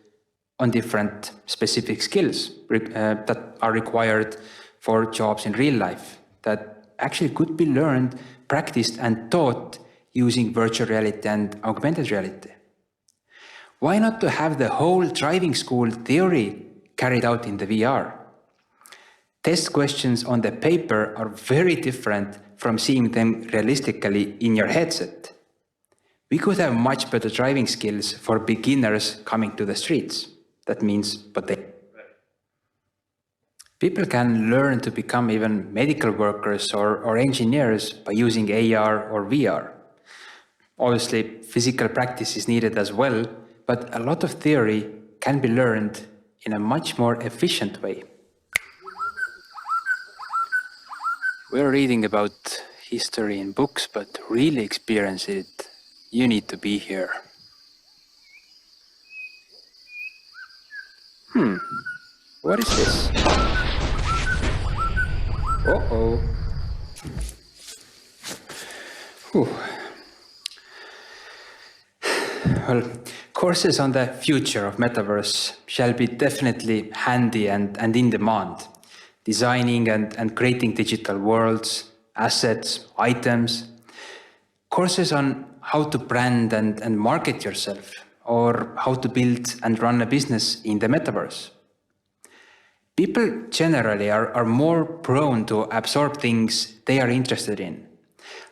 on different specific skills that are required for jobs in real life that actually could be learned, practiced, and taught using virtual reality and augmented reality. Why not to have the whole driving school theory carried out in the VR? Test questions on the paper are very different from seeing them realistically in your headset. We could have much better driving skills for beginners coming to the streets. That means people can learn to become even medical workers or engineers by using AR or VR. Obviously, physical practice is needed as well, but a lot of theory can be learned in a much more efficient way. We're reading about history in books, but really experience it, you need to be here. What is this? Uh-oh. Whew. Well, courses on the future of metaverse shall be definitely handy and in demand. Designing and creating digital worlds, assets, items. Courses on how to brand and market yourself, or how to build and run a business in the metaverse. People generally are more prone to absorb things they are interested in.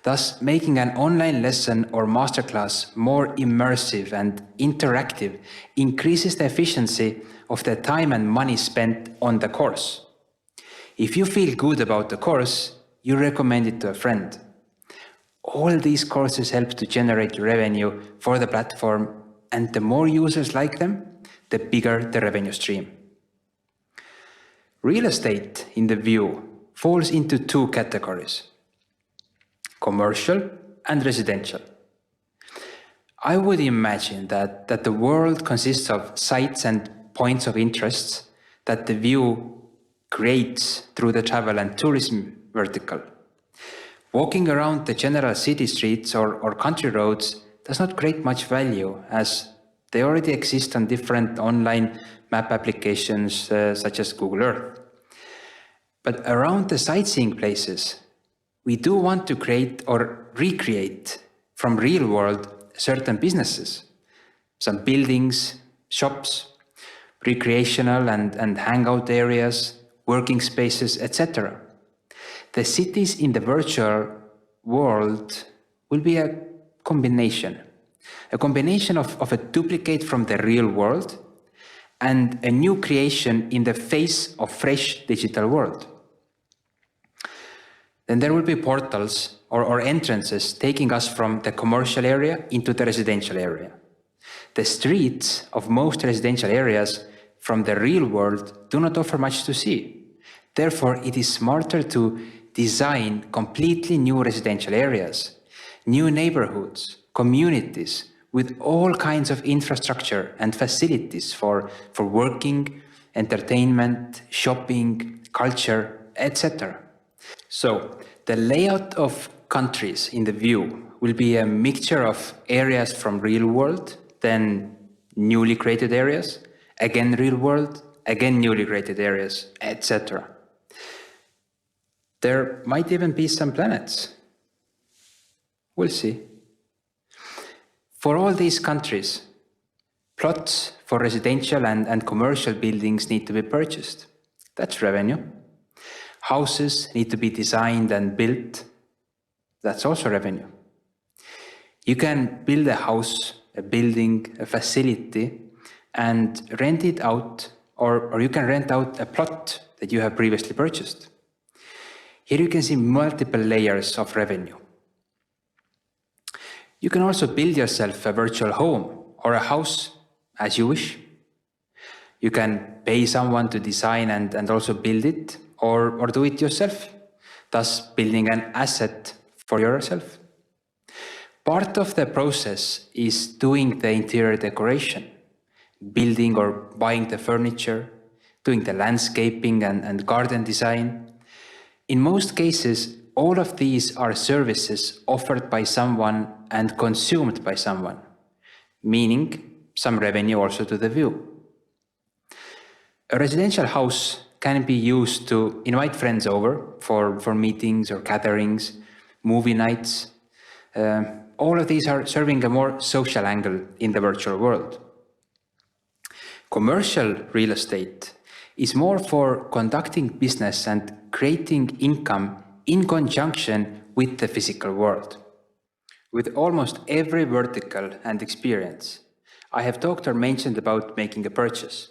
Thus, making an online lesson or masterclass more immersive and interactive increases the efficiency of the time and money spent on the course. If you feel good about the course, you recommend it to a friend. All these courses help to generate revenue for the platform, and the more users like them, the bigger the revenue stream. Real estate in the view falls into two categories: commercial and residential. I would imagine that the world consists of sites and points of interest that the view creates through the travel and tourism vertical. Walking around the general city streets or country roads does not create much value, as they already exist on different online map applications such as Google Earth. But around the sightseeing places, we do want to create or recreate from real world certain businesses, some buildings, shops, recreational and hangout areas, working spaces, etc. The cities in the virtual world will be a combination of a duplicate from the real world and a new creation in the face of fresh digital world. Then there will be portals or entrances taking us from the commercial area into the residential area. The streets of most residential areas from the real world do not offer much to see. Therefore, it is smarter to design completely new residential areas, new neighborhoods, communities with all kinds of infrastructure and facilities for working, entertainment, shopping, culture, etc. So, the layout of countries in the view will be a mixture of areas from real world, then newly created areas, again real world, again newly created areas, etc. There might even be some planets. We'll see. For all these countries, plots for residential and commercial buildings need to be purchased. That's revenue. Houses need to be designed and built. That's also revenue. You can build a house, a building, a facility, and rent it out, or you can rent out a plot that you have previously purchased. Here you can see multiple layers of revenue. You can also build yourself a virtual home or a house as you wish. You can pay someone to design and also build it, or do it yourself, thus building an asset for yourself. Part of the process is doing the interior decoration, building or buying the furniture, doing the landscaping and garden design. In most cases, all of these are services offered by someone and consumed by someone, meaning some revenue also to the view. A residential house can be used to invite friends over for meetings or gatherings, movie nights. All of these are serving a more social angle in the virtual world. Commercial real estate is more for conducting business and creating income in conjunction with the physical world. With almost every vertical and experience, I have talked or mentioned about making a purchase.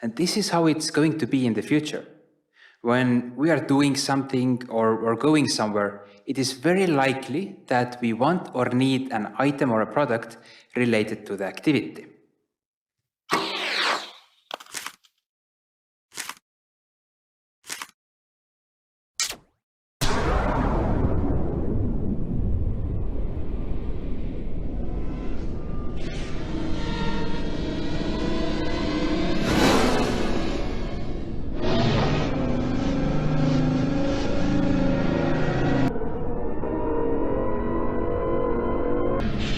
And this is how it's going to be in the future. When we are doing something or going somewhere, it is very likely that we want or need an item or a product related to the activity.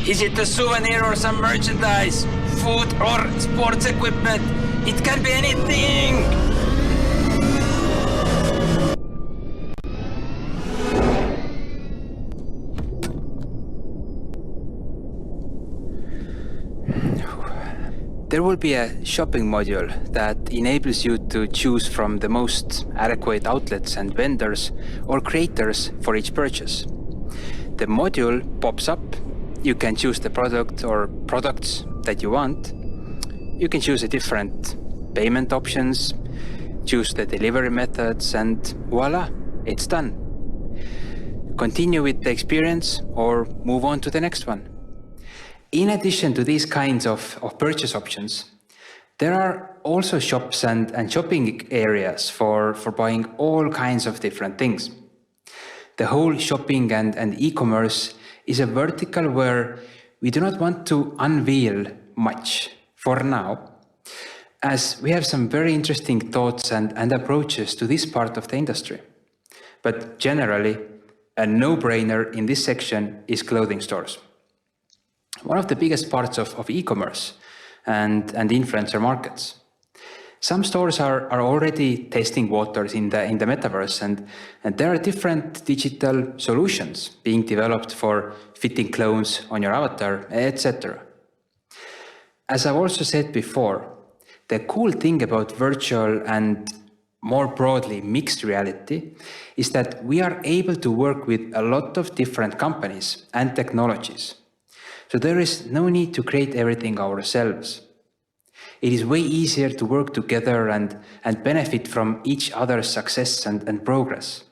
Is it a souvenir or some merchandise? Food or sports equipment? It can be anything! There will be a shopping module that enables you to choose from the most adequate outlets and vendors or creators for each purchase. The module pops up. You can choose the product or products that you want. You can choose the different payment options, choose the delivery methods, and voila, it's done. Continue with the experience or move on to the next one. In addition to these kinds of purchase options, there are also shops and shopping areas for buying all kinds of different things. The whole shopping and e-commerce is a vertical where we do not want to unveil much for now, as we have some very interesting thoughts and approaches to this part of the industry. But generally, a no-brainer in this section is clothing stores. One of the biggest parts of e-commerce and influencer markets. Some stores are already testing waters in the metaverse, and there are different digital solutions being developed for fitting clothes on your avatar, etc. As I've also said before, the cool thing about virtual and more broadly mixed reality is that we are able to work with a lot of different companies and technologies. So there is no need to create everything ourselves. It is way easier to work together and benefit from each other's success and progress.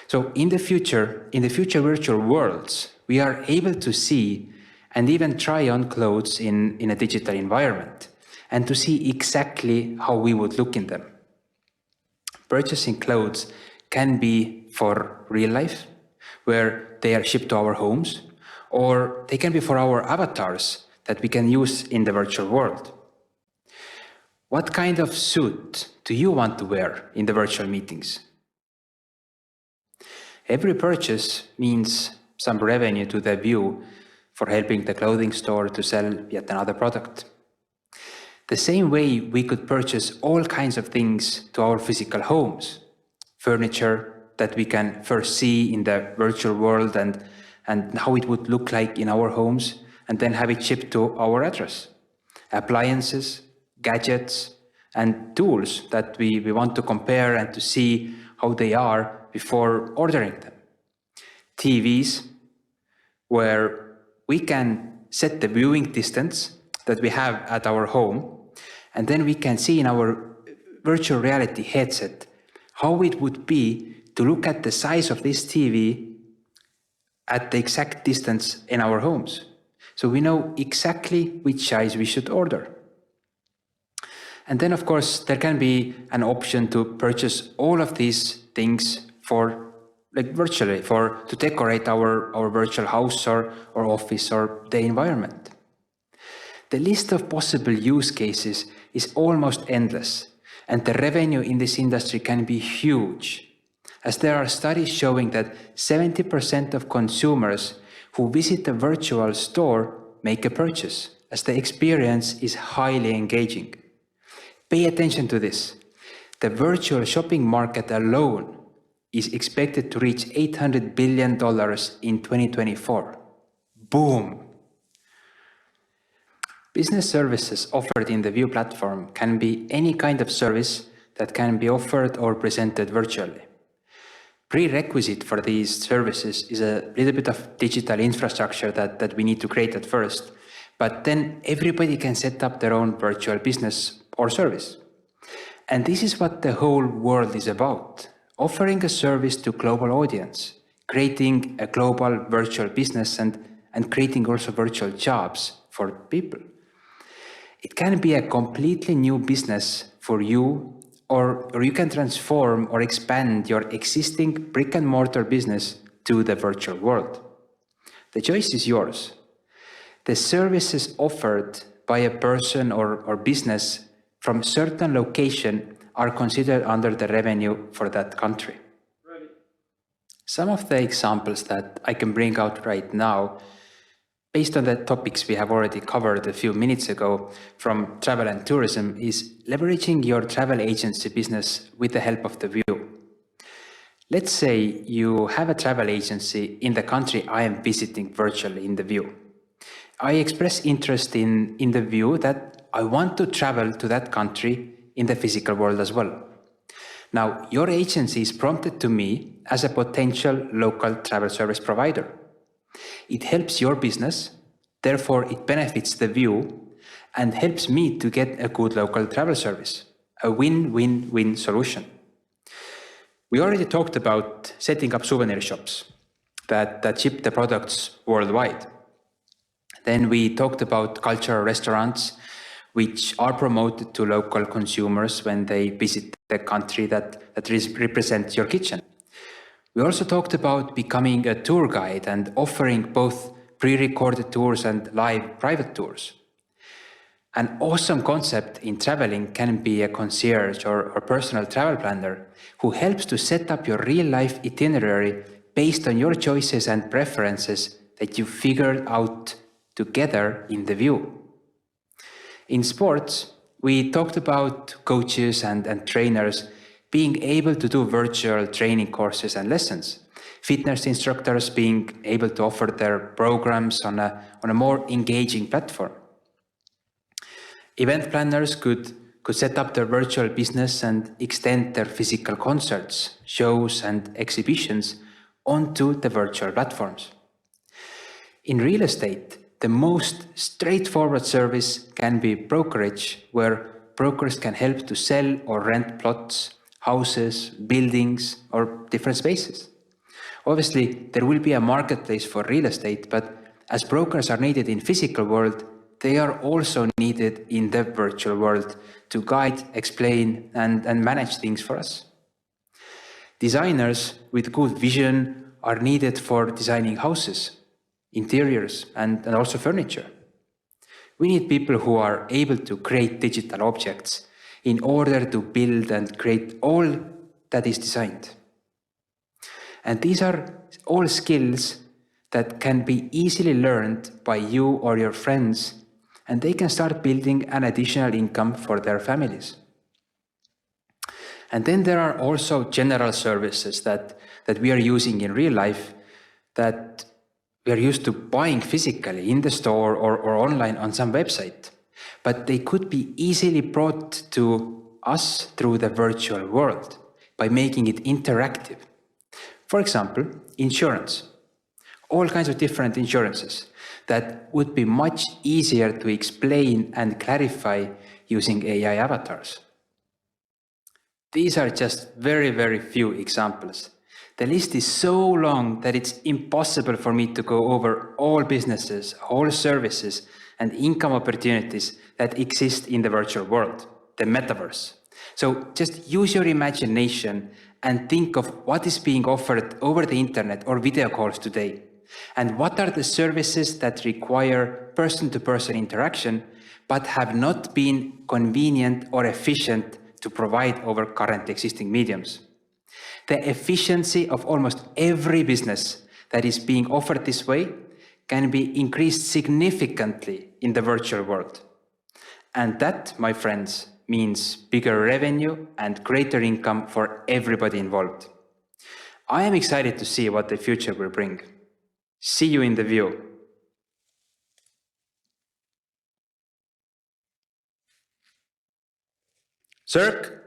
So in the future virtual worlds, we are able to see and even try on clothes in a digital environment and to see exactly how we would look in them. Purchasing clothes can be for real life, where they are shipped to our homes, or they can be for our avatars that we can use in the virtual world. What kind of suit do you want to wear in the virtual meetings? Every purchase means some revenue to the view for helping the clothing store to sell yet another product. The same way we could purchase all kinds of things to our physical homes, furniture that we can first see in the virtual world and how it would look like in our homes, and then have it shipped to our address. Appliances, gadgets, and tools that we want to compare and to see how they are before ordering them. TVs, where we can set the viewing distance that we have at our home, and then we can see in our virtual reality headset how it would be to look at the size of this TV at the exact distance in our homes. So we know exactly which size we should order. And then, of course, there can be an option to purchase all of these things virtually, to decorate our virtual house or office or the environment. The list of possible use cases is almost endless, and the revenue in this industry can be huge, as there are studies showing that 70% of consumers who visit a virtual store make a purchase, as the experience is highly engaging. Pay attention to this. The virtual shopping market alone is expected to reach $800 billion in 2024. Boom! Business services offered in the View platform can be any kind of service that can be offered or presented virtually. Prerequisite for these services is a little bit of digital infrastructure that we need to create at first, but then everybody can set up their own virtual business or service. And this is what the whole world is about, offering a service to global audience, creating a global virtual business and creating also virtual jobs for people. It can be a completely new business for you, or you can transform or expand your existing brick and mortar business to the virtual world. The choice is yours. The services offered by a person or business from certain location are considered under the revenue for that country. Some of the examples that I can bring out right now, based on the topics we have already covered a few minutes ago from travel and tourism, is leveraging your travel agency business with the help of the View. Let's say you have a travel agency in the country I am visiting virtually in the View. I express interest in the View that I want to travel to that country in the physical world as well. Now, your agency is prompted to me as a potential local travel service provider. It helps your business, therefore it benefits the View and helps me to get a good local travel service, a win-win-win solution. We already talked about setting up souvenir shops that ship the products worldwide. Then we talked about cultural restaurants, which are promoted to local consumers when they visit the country that represents your kitchen. We also talked about becoming a tour guide and offering both pre-recorded tours and live private tours. An awesome concept in traveling can be a concierge or personal travel planner who helps to set up your real-life itinerary based on your choices and preferences that you figured out together in the View. In sports, we talked about coaches and trainers being able to do virtual training courses and lessons, fitness instructors being able to offer their programs on a more engaging platform. Event planners could set up their virtual business and extend their physical concerts, shows, and exhibitions onto the virtual platforms. In real estate, the most straightforward service can be brokerage, where brokers can help to sell or rent plots, houses, buildings, or different spaces. Obviously, there will be a marketplace for real estate, but as brokers are needed in physical world, they are also needed in the virtual world to guide, explain, and manage things for us. Designers with good vision are needed for designing houses, interiors, and also furniture. We need people who are able to create digital objects in order to build and create all that is designed. And these are all skills that can be easily learned by you or your friends and they can start building an additional income for their families. And then there are also general services that we are using in real life that we are used to buying physically in the store or online on some website, but they could be easily brought to us through the virtual world by making it interactive. For example, insurance, all kinds of different insurances that would be much easier to explain and clarify using AI avatars. These are just very, very few examples. The list is so long that it's impossible for me to go over all businesses, all services, and income opportunities that exist in the virtual world, the metaverse. So just use your imagination and think of what is being offered over the internet or video calls today. And what are the services that require person-to-person interaction, but have not been convenient or efficient to provide over current existing mediums? The efficiency of almost every business that is being offered this way can be increased significantly in the virtual world. And that, my friends, means bigger revenue and greater income for everybody involved. I am excited to see what the future will bring. See you in the view. Cirque.